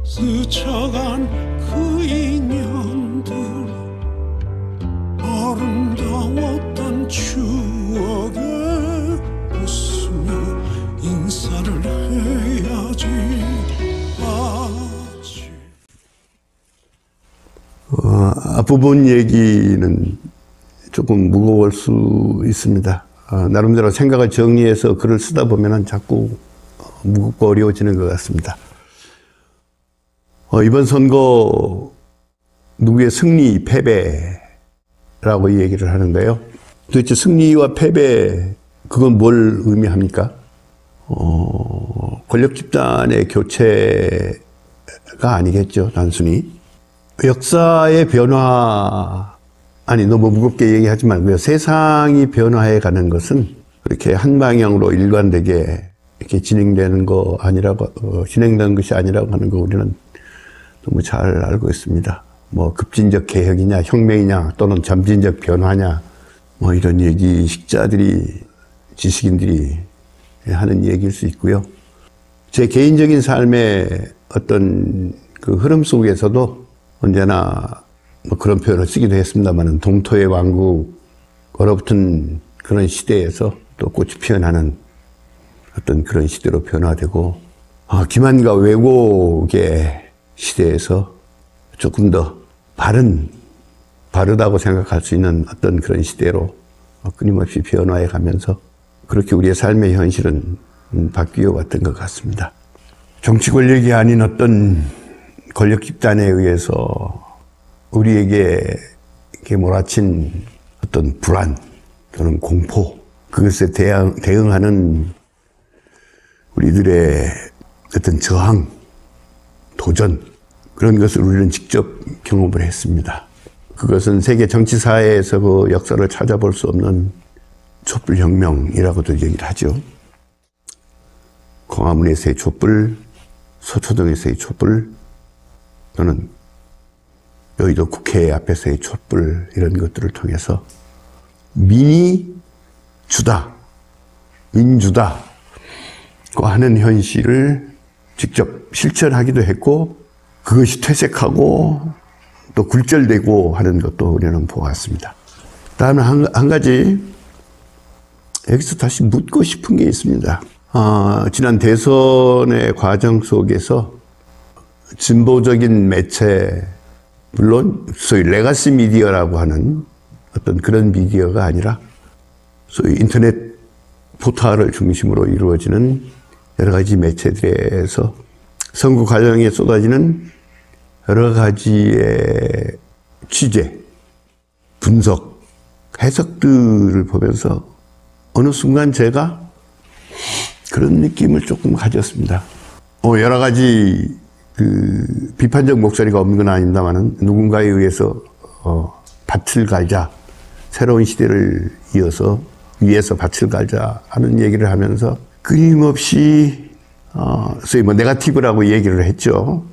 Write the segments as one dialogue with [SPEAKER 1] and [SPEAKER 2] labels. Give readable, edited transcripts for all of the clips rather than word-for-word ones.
[SPEAKER 1] 스쳐간 그 인연들 아름다웠던 추억에 웃으며 인사를 해야지.
[SPEAKER 2] 앞부분 얘기는 조금 무거울 수 있습니다. 나름대로 생각을 정리해서 글을 쓰다 보면 자꾸 무겁고 어려워지는 것 같습니다. 이번 선거 누구의 승리, 패배라고 얘기를 하는데요. 도대체 승리와 패배, 그건 뭘 의미합니까? 권력 집단의 교체가 아니겠죠, 단순히. 역사의 변화, 아니 너무 무겁게 얘기하지 말고요. 세상이 변화해 가는 것은 그렇게 한 방향으로 일관되게 이렇게 진행되는 것이 아니라고 하는 거 우리는 너무 잘 알고 있습니다. 뭐 급진적 개혁이냐, 혁명이냐, 또는 점진적 변화냐, 뭐 이런 얘기 지식인들이 하는 얘기일 수 있고요. 제 개인적인 삶의 어떤 그 흐름 속에서도 언제나 뭐 그런 표현을 쓰기도 했습니다만, 동토의 왕국, 얼어붙은 그런 시대에서 또 꽃이 피어나는 어떤 그런 시대로 변화되고, 기만과 왜곡의 시대에서 조금 더 바르다고 생각할 수 있는 어떤 그런 시대로 끊임없이 변화해 가면서 그렇게 우리의 삶의 현실은 바뀌어 왔던 것 같습니다. 정치 권력이 아닌 어떤 권력 집단에 의해서 우리에게 이렇게 몰아친 어떤 불안 또는 공포, 그것에 대응하는 우리들의 어떤 저항, 도전, 그런 것을 우리는 직접 경험을 했습니다. 그것은 세계 정치사회에서 그 역사를 찾아볼 수 없는 촛불혁명이라고도 얘기를 하죠. 광화문에서의 촛불, 서초동에서의 촛불, 또는 여의도 국회 앞에서의 촛불, 이런 것들을 통해서 민주다 하는 현실을 직접 실천하기도 했고, 그것이 퇴색하고 또 굴절되고 하는 것도 우리는 보았습니다. 다음에 한 가지 여기서 다시 묻고 싶은 게 있습니다. 지난 대선의 과정 속에서 진보적인 매체, 물론 소위 레가시 미디어라고 하는 어떤 그런 미디어가 아니라 소위 인터넷 포털을 중심으로 이루어지는 여러 가지 매체들에서 선거 과정에 쏟아지는 여러 가지의 취재, 분석, 해석들을 보면서 어느 순간 제가 그런 느낌을 조금 가졌습니다. 여러 가지 비판적 목소리가 없는 건 아닙니다만은 누군가에 의해서 밭을 갈자, 새로운 시대를 위해서 밭을 갈자 하는 얘기를 하면서 끊임없이 소위 네거티브라고 얘기를 했죠.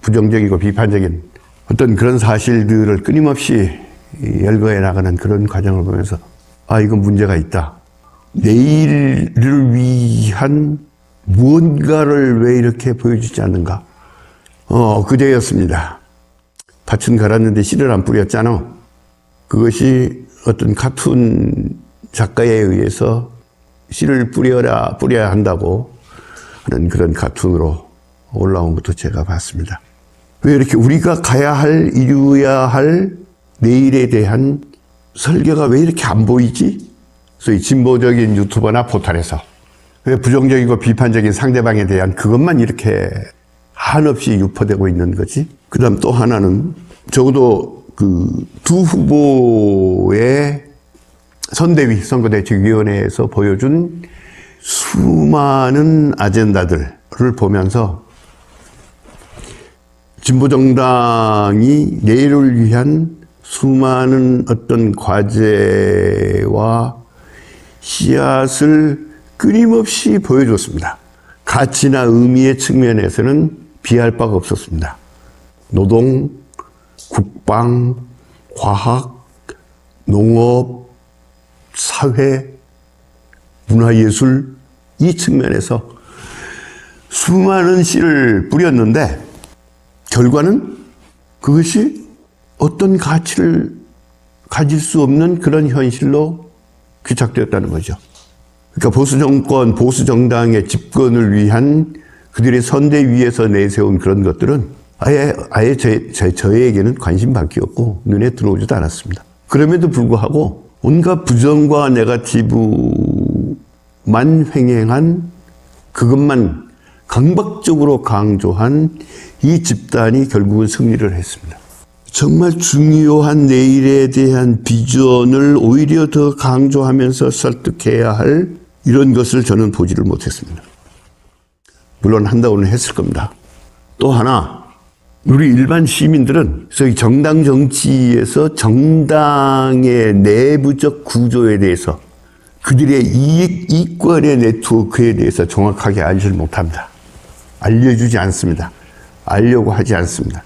[SPEAKER 2] 부정적이고 비판적인 어떤 그런 사실들을 끊임없이 열거해 나가는 그런 과정을 보면서 이건 문제가 있다. 내일을 위한 무언가를 왜 이렇게 보여주지 않는가. 그제였습니다. 밭은 갈았는데 씨를 안 뿌렸잖아. 그것이 어떤 카툰 작가에 의해서 씨를 뿌려야 한다고 하는 그런 카툰으로 올라온 것도 제가 봤습니다. 왜 이렇게 우리가 이루어야 할 내일에 대한 설계가 왜 이렇게 안 보이지? 소위 진보적인 유튜버나 포털에서 왜 부정적이고 비판적인 상대방에 대한 그것만 이렇게 한없이 유포되고 있는 거지? 그 다음 또 하나는 적어도 두 후보의 선거대책위원회에서 보여준 수많은 아젠다들을 보면서 진보정당이 내일을 위한 수많은 어떤 과제와 씨앗을 끊임없이 보여줬습니다. 가치나 의미의 측면에서는 비할 바가 없었습니다. 노동, 국방, 과학, 농업, 사회, 문화예술, 이 측면에서 수많은 씨를 뿌렸는데 결과는 그것이 어떤 가치를 가질 수 없는 그런 현실로 귀착되었다는 거죠. 그러니까 보수 정권, 보수 정당의 집권을 위한 그들의 선대위에서 내세운 그런 것들은 아예 저에게는 관심 밖이었고 눈에 들어오지도 않았습니다. 그럼에도 불구하고 온갖 부정과 네거티브만 횡행한 그것만 강박적으로 강조한 이 집단이 결국은 승리를 했습니다. 정말 중요한 내일에 대한 비전을 오히려 더 강조하면서 설득해야 할 이런 것을 저는 보지를 못했습니다. 물론 한다고는 했을 겁니다. 또 하나, 우리 일반 시민들은 소위 정당 정치에서 정당의 내부적 구조에 대해서 그들의 이권의 네트워크에 대해서 정확하게 알지를 못합니다. 알려주지 않습니다. 알려고 하지 않습니다.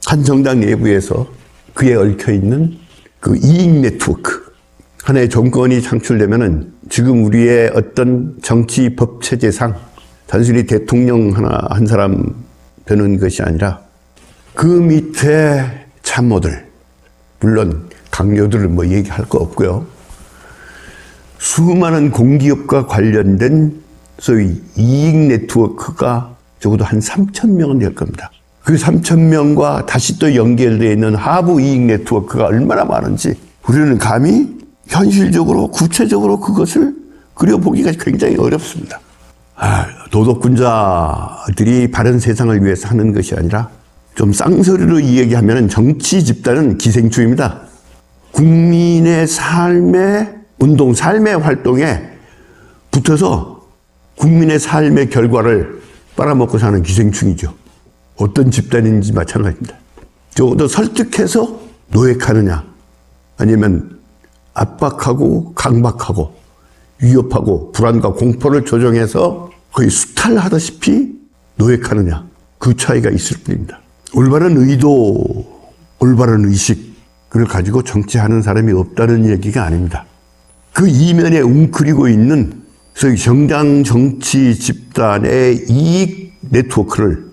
[SPEAKER 2] 한 정당 내부에서 그에 얽혀있는 그 이익 네트워크, 하나의 정권이 창출되면은 지금 우리의 어떤 정치 법 체제상 단순히 대통령 한 사람 되는 것이 아니라 그 밑에 참모들, 물론 강요들을 뭐 얘기할 거 없고요. 수많은 공기업과 관련된 소위 이익 네트워크가 적어도 한 3,000명은 될 겁니다. 그 3,000명과 다시 또 연결되어 있는 하부 이익 네트워크가 얼마나 많은지 우리는 감히 현실적으로 구체적으로 그것을 그려보기가 굉장히 어렵습니다. 도덕군자들이 바른 세상을 위해서 하는 것이 아니라 좀 쌍소리로 이야기하면 정치 집단은 기생충입니다. 국민의 삶의 운동, 삶의 활동에 붙어서 국민의 삶의 결과를 빨아먹고 사는 기생충이죠. 어떤 집단인지 마찬가지입니다. 적어도 설득해서 노획하느냐, 아니면 압박하고 강박하고 위협하고 불안과 공포를 조정해서 거의 수탈하다시피 노획하느냐, 그 차이가 있을 뿐입니다. 올바른 의도, 올바른 의식을 가지고 정치하는 사람이 없다는 얘기가 아닙니다. 그 이면에 웅크리고 있는 소위 정당 정치 집단의 이익 네트워크를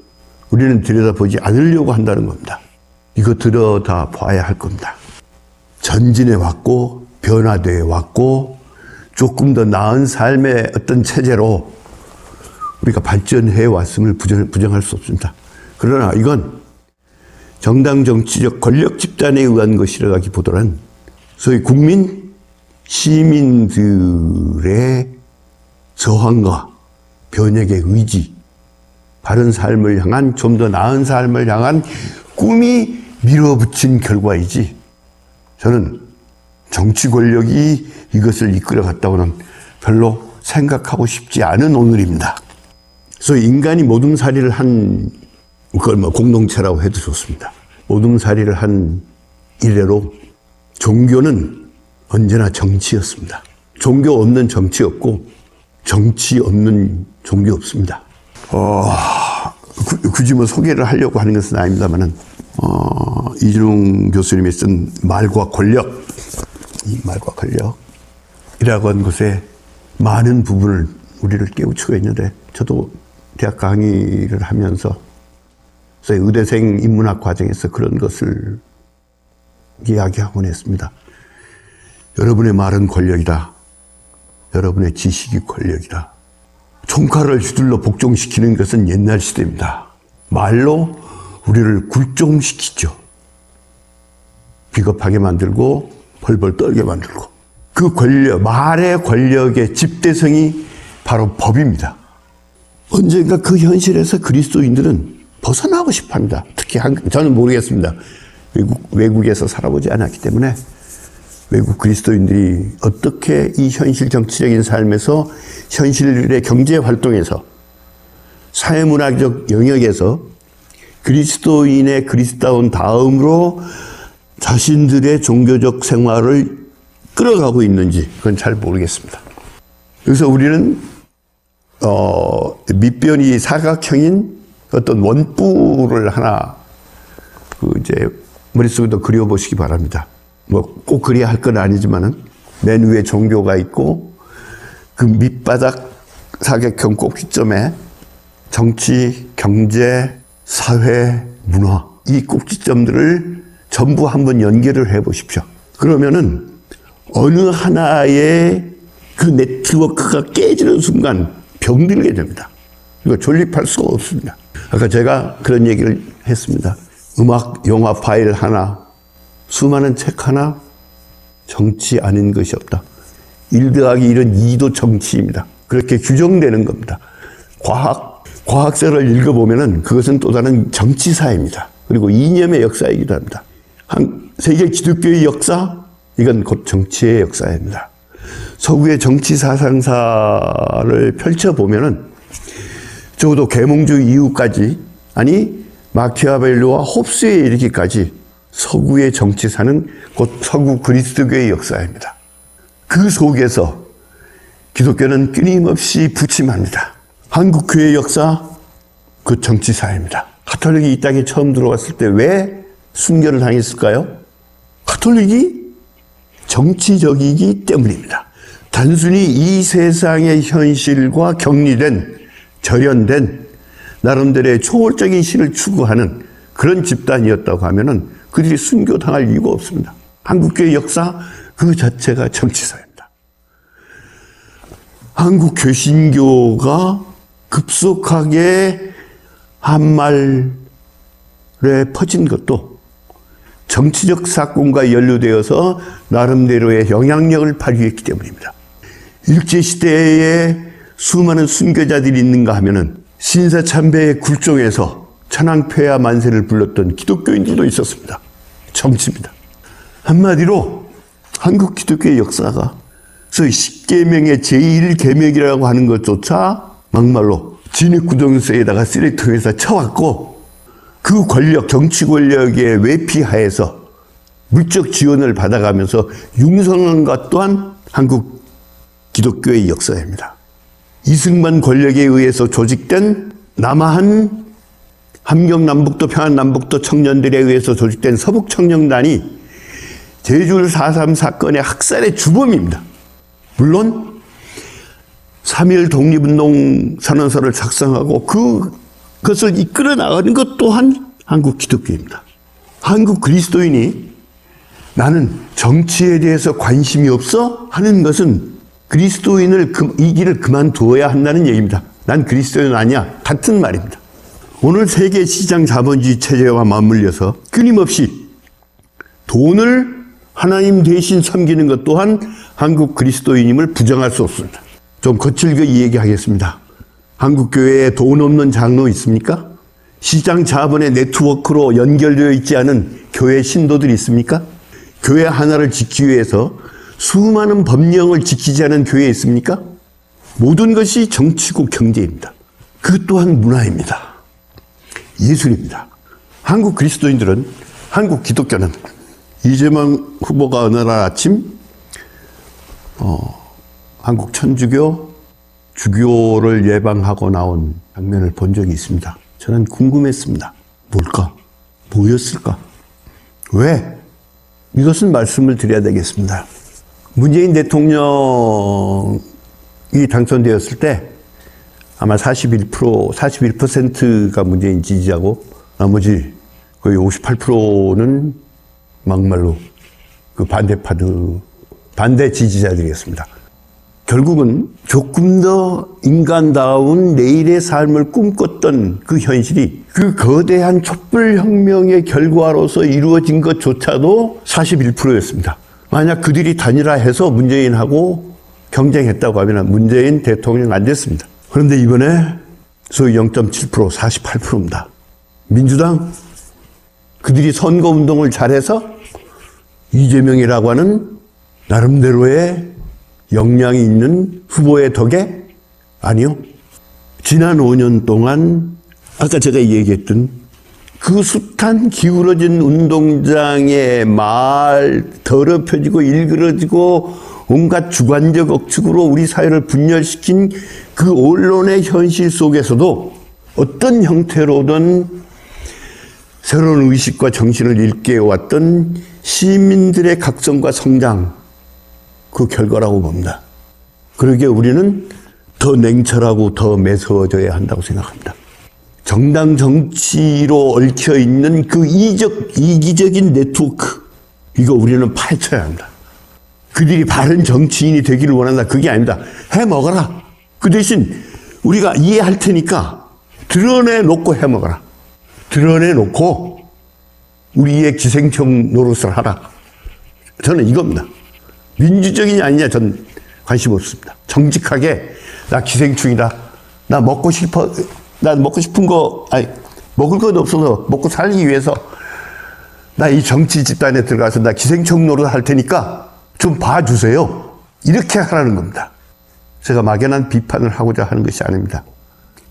[SPEAKER 2] 우리는 들여다보지 않으려고 한다는 겁니다. 이거 들여다봐야 할 겁니다. 전진해 왔고 변화되어 왔고 조금 더 나은 삶의 어떤 체제로 우리가 발전해 왔음을 부정할 수 없습니다. 그러나 이건 정당 정치적 권력 집단에 의한 것이라기보다는 소위 국민, 시민들의 저항과 변혁의 의지, 바른 삶을 향한, 좀 더 나은 삶을 향한 꿈이 밀어붙인 결과이지, 저는 정치 권력이 이것을 이끌어갔다고는 별로 생각하고 싶지 않은 오늘입니다. 그래서 인간이 모둠살이를 한, 그걸 뭐 공동체라고 해도 좋습니다. 모둠살이를 한 이래로 종교는 언제나 정치였습니다. 종교 없는 정치 없고 정치 없는 종교 없습니다. 굳이 뭐 소개를 하려고 하는 것은 아닙니다만은, 이준웅 교수님이 쓴 말과 권력, 이 말과 권력이라고 한 것에 많은 부분을 우리를 깨우치고 있는데, 저도 대학 강의를 하면서 의대생 인문학 과정에서 그런 것을 이야기하곤 했습니다. 여러분의 말은 권력이다. 여러분의 지식이 권력이다. 총칼을 휘둘러 복종시키는 것은 옛날 시대입니다. 말로 우리를 굴종시키죠. 비겁하게 만들고 벌벌 떨게 만들고. 그 권력, 말의 권력의 집대성이 바로 법입니다. 언젠가 그 현실에서 그리스도인들은 벗어나고 싶어 합니다. 특히 저는 모르겠습니다. 외국에서 살아보지 않았기 때문에 외국 그리스도인들이 어떻게 이 현실 정치적인 삶에서, 현실의 경제 활동에서, 사회문화적 영역에서 그리스도인의 그리스다운 다음으로 자신들의 종교적 생활을 끌어가고 있는지 그건 잘 모르겠습니다. 그래서 우리는 밑변이 사각형인 어떤 원뿔을 하나 이제 머릿속에도 그려보시기 바랍니다. 뭐 꼭 그래야 할 건 아니지만은 맨 위에 종교가 있고 그 밑바닥 사각형 꼭지점에 정치, 경제, 사회, 문화, 이 꼭지점들을 전부 한번 연결을 해 보십시오. 그러면은 어느 하나의 그 네트워크가 깨지는 순간 병들게 됩니다. 이거 존립할 수가 없습니다. 아까 제가 그런 얘기를 했습니다. 음악, 영화 파일 하나, 수많은 책 하나, 정치 아닌 것이 없다. 1 더하기 1은 2도 정치입니다. 그렇게 규정되는 겁니다. 과학서를 읽어보면은 그것은 또 다른 정치사입니다. 그리고 이념의 역사이기도 합니다. 세계 기독교의 역사, 이건 곧 정치의 역사입니다. 서구의 정치 사상사를 펼쳐보면은 적어도 계몽주의 이후까지, 아니 마키아벨리와 홉스에 이르기까지 서구의 정치사는 곧 서구 그리스도교의 역사입니다. 그 속에서 기독교는 끊임없이 부침합니다. 한국교회 역사, 그 정치사입니다. 가톨릭이 이 땅에 처음 들어왔을 때 왜 순교를 당했을까요? 가톨릭이 정치적이기 때문입니다. 단순히 이 세상의 현실과 격리된, 절연된 나름대로의 초월적인 신을 추구하는 그런 집단이었다고 하면은 그들이 순교당할 이유가 없습니다. 한국교회 역사 그 자체가 정치사입니다. 한국 개신교가 급속하게 한말에 퍼진 것도 정치적 사건과 연루되어서 나름대로의 영향력을 발휘했기 때문입니다. 일제시대에 수많은 순교자들이 있는가 하면은 신사참배의 굴종에서 천황폐하 만세를 불렀던 기독교인들도 있었습니다. 정치입니다. 한마디로 한국 기독교의 역사가 소위 10계명의 제1계명이라고 하는 것조차 막말로 진흙구덩이에다가 쓰레기통에서 쳐왔고 그 권력, 정치 권력의 외피하에서 물적 지원을 받아가면서 융성한 것 또한 한국 기독교의 역사입니다. 이승만 권력에 의해서 조직된 남한 함경남북도 평안남북도 청년들에 의해서 조직된 서북청년단이 제주 4.3 사건의 학살의 주범입니다. 물론 3.1 독립운동 선언서를 작성하고 그것을 이끌어 나가는 것 또한 한국 기독교입니다. 한국 그리스도인이 나는 정치에 대해서 관심이 없어 하는 것은 그리스도인을 이 길을 그만두어야 한다는 얘기입니다. 난 그리스도인 아니야. 같은 말입니다. 오늘 세계 시장 자본주의 체제와 맞물려서 끊임없이 돈을 하나님 대신 섬기는 것 또한 한국 그리스도인임을 부정할 수 없습니다. 좀 거칠게 얘기하겠습니다. 한국 교회에 돈 없는 장로 있습니까? 시장 자본의 네트워크로 연결되어 있지 않은 교회 신도들이 있습니까? 교회 하나를 지키기 위해서 수많은 법령을 지키지 않은 교회에 있습니까? 모든 것이 정치고 경제입니다. 그것 또한 문화입니다. 예술입니다. 한국 그리스도인들은, 한국 기독교는 이재명 후보가 어느 날 아침 한국 천주교, 주교를 예방하고 나온 장면을 본 적이 있습니다. 저는 궁금했습니다. 뭘까? 뭐였을까? 왜? 이것은 말씀을 드려야 되겠습니다. 문재인 대통령이 당선되었을 때 아마 41%가 문재인 지지자고 나머지 거의 58%는 막말로 그 반대 지지자들이었습니다. 결국은 조금 더 인간다운 내일의 삶을 꿈꿨던 그 현실이 그 거대한 촛불혁명의 결과로서 이루어진 것조차도 41%였습니다. 만약 그들이 단일화해서 문재인하고 경쟁했다고 하면 문재인 대통령 안 됐습니다. 그런데 이번에 소위 0.7%, 48%입니다. 민주당, 그들이 선거운동을 잘해서 이재명이라고 하는 나름대로의 역량이 있는 후보의 덕에? 아니요. 지난 5년 동안 아까 제가 얘기했던 그 숱한 기울어진 운동장의 말 더럽혀지고 일그러지고 온갖 주관적 억측으로 우리 사회를 분열시킨 그 언론의 현실 속에서도 어떤 형태로든 새로운 의식과 정신을 일깨워왔던 시민들의 각성과 성장, 그 결과라고 봅니다. 그러기에 우리는 더 냉철하고 더 매서워져야 한다고 생각합니다. 정당 정치로 얽혀있는 그 이기적인 네트워크, 이거 우리는 파헤쳐야 합니다. 그들이 바른 정치인이 되기를 원한다. 그게 아닙니다. 해먹어라. 그 대신 우리가 이해할 테니까 드러내놓고 해먹어라. 드러내놓고 우리의 기생충 노릇을 하라. 저는 이겁니다. 민주적이냐 아니냐 전 관심 없습니다. 정직하게 나 기생충이다. 나 먹고 싶어. 나 먹고 싶은 거, 아니 먹을 것 없어서 먹고 살기 위해서 나 이 정치 집단에 들어가서 나 기생충 노릇 할 테니까 좀 봐주세요. 이렇게 하라는 겁니다. 제가 막연한 비판을 하고자 하는 것이 아닙니다.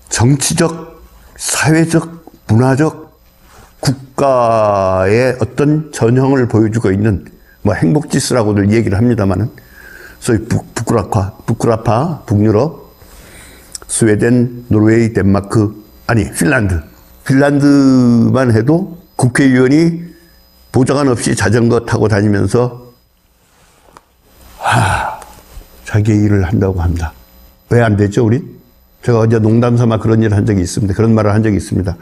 [SPEAKER 2] 정치적, 사회적, 문화적, 국가의 어떤 전형을 보여주고 있는 뭐 행복지수라고들 얘기를 합니다만은 소위 북구라파, 북유럽, 스웨덴, 노르웨이, 덴마크, 아니 핀란드만 해도 국회의원이 보좌관 없이 자전거 타고 다니면서 자기 일을 한다고 합니다. 왜 안 되죠, 우리? 제가 어제 농담 삼아 그런 일을 한 적이 있습니다. 그런 말을 한 적이 있습니다.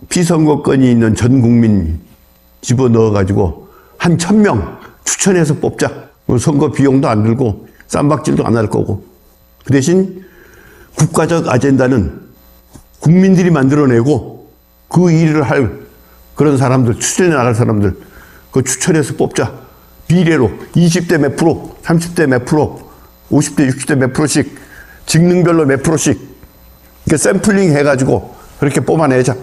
[SPEAKER 2] 피선거권이 있는 전 국민 집어넣어가지고 한 1000명 추천해서 뽑자. 선거 비용도 안 들고 쌈박질도 안 할 거고. 그 대신 국가적 아젠다는 국민들이 만들어내고 그 일을 할 그런 사람들, 추천해 나갈 사람들, 그 추천해서 뽑자. 비례로 20대 몇 프로, 30대 몇 프로, 50대, 60대 몇 프로씩, 직능별로 몇 프로씩 이렇게 샘플링 해가지고 그렇게 뽑아내자.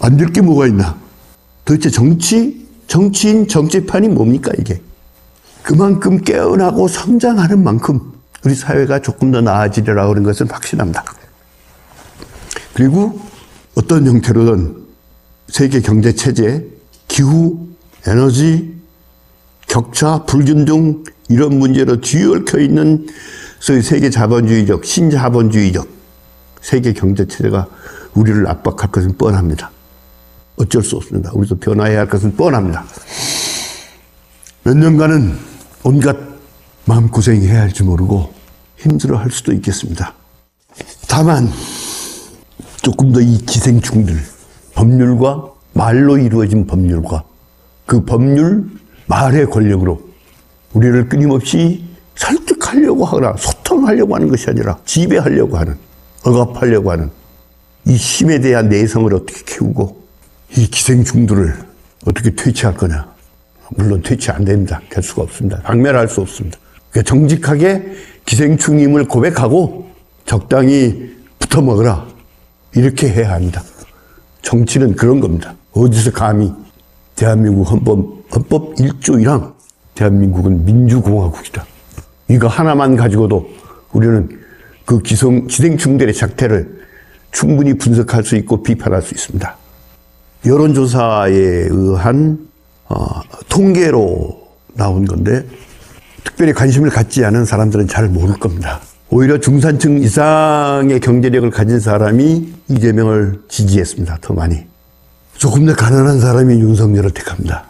[SPEAKER 2] 안 될 게 뭐가 있나? 도대체 정치인 정치판이 뭡니까 이게? 그만큼 깨어나고 성장하는 만큼 우리 사회가 조금 더 나아지리라고 하는 것은 확신합니다. 그리고 어떤 형태로든 세계 경제 체제, 기후, 에너지, 격차, 불균등 이런 문제로 뒤얽혀 있는 소위 세계 자본주의적, 신자본주의적 세계 경제 체제가 우리를 압박할 것은 뻔합니다. 어쩔 수 없습니다. 우리도 변화해야 할 것은 뻔합니다. 몇 년간은 온갖 마음고생해야 할지 모르고 힘들어할 수도 있겠습니다. 다만 조금 더 이 기생충들, 법률과 말로 이루어진 법률과 그 법률 말의 권력으로 우리를 끊임없이 설득하려고 하거나 소통하려고 하는 것이 아니라 지배하려고 하는, 억압하려고 하는 이 힘에 대한 내성을 어떻게 키우고 이 기생충들을 어떻게 퇴치할 거냐. 물론 퇴치 안 됩니다. 될 수가 없습니다. 박멸할 수 없습니다. 그러니까 정직하게 기생충임을 고백하고 적당히 붙어먹으라. 이렇게 해야 합니다. 정치는 그런 겁니다. 어디서 감히 대한민국 헌법 1조 1항 대한민국은 민주공화국이다. 이거 하나만 가지고도 우리는 그 기생충들의 작태를 충분히 분석할 수 있고 비판할 수 있습니다. 여론조사에 의한 통계로 나온 건데 특별히 관심을 갖지 않은 사람들은 잘 모를 겁니다. 오히려 중산층 이상의 경제력을 가진 사람이 이재명을 지지했습니다. 더 많이. 조금 더 가난한 사람이 윤석열을 택합니다.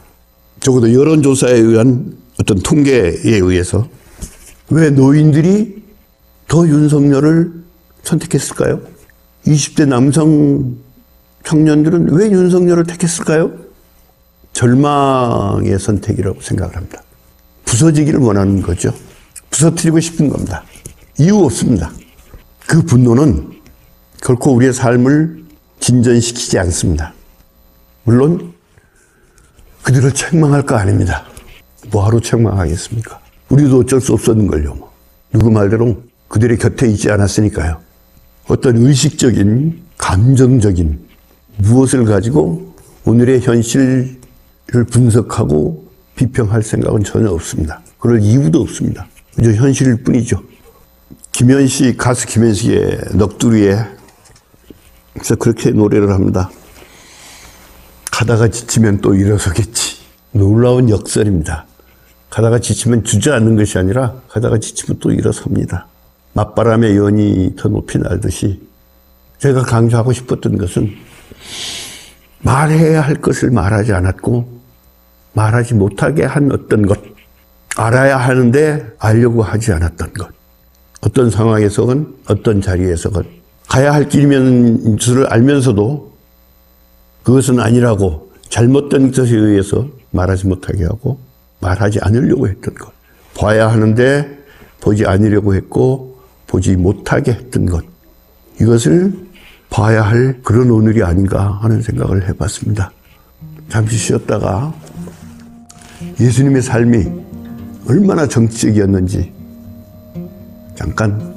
[SPEAKER 2] 적어도 여론조사에 의한 어떤 통계에 의해서 왜 노인들이 더 윤석열을 선택했을까요? 20대 남성 청년들은 왜 윤석열을 택했을까요? 절망의 선택이라고 생각을 합니다. 부서지기를 원하는 거죠. 부서뜨리고 싶은 겁니다. 이유 없습니다. 그 분노는 결코 우리의 삶을 진전시키지 않습니다. 물론 그들을 책망할 거 아닙니다. 뭐하러 책망하겠습니까? 우리도 어쩔 수 없었는걸요. 누구 말대로 그들의 곁에 있지 않았으니까요. 어떤 의식적인, 감정적인 무엇을 가지고 오늘의 현실을 분석하고 비평할 생각은 전혀 없습니다. 그럴 이유도 없습니다. 그저 현실일 뿐이죠. 가수 김현식의 넋두리에 그래서 그렇게 노래를 합니다. 가다가 지치면 또 일어서겠지. 놀라운 역설입니다. 가다가 지치면 주저앉는 것이 아니라 가다가 지치면 또 일어섭니다. 맞바람에 연이 더 높이 날듯이 제가 강조하고 싶었던 것은 말해야 할 것을 말하지 않았고 말하지 못하게 한 어떤 것, 알아야 하는데 알려고 하지 않았던 것, 어떤 상황에서건 어떤 자리에서건 가야 할 길이면 줄을 알면서도 그것은 아니라고 잘못된 것에 의해서 말하지 못하게 하고 말하지 않으려고 했던 것. 봐야 하는데 보지 않으려고 했고 보지 못하게 했던 것. 이것을 봐야 할 그런 오늘이 아닌가 하는 생각을 해봤습니다. 잠시 쉬었다가 예수님의 삶이 얼마나 정치적이었는지 잠깐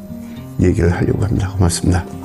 [SPEAKER 2] 얘기를 하려고 합니다. 고맙습니다.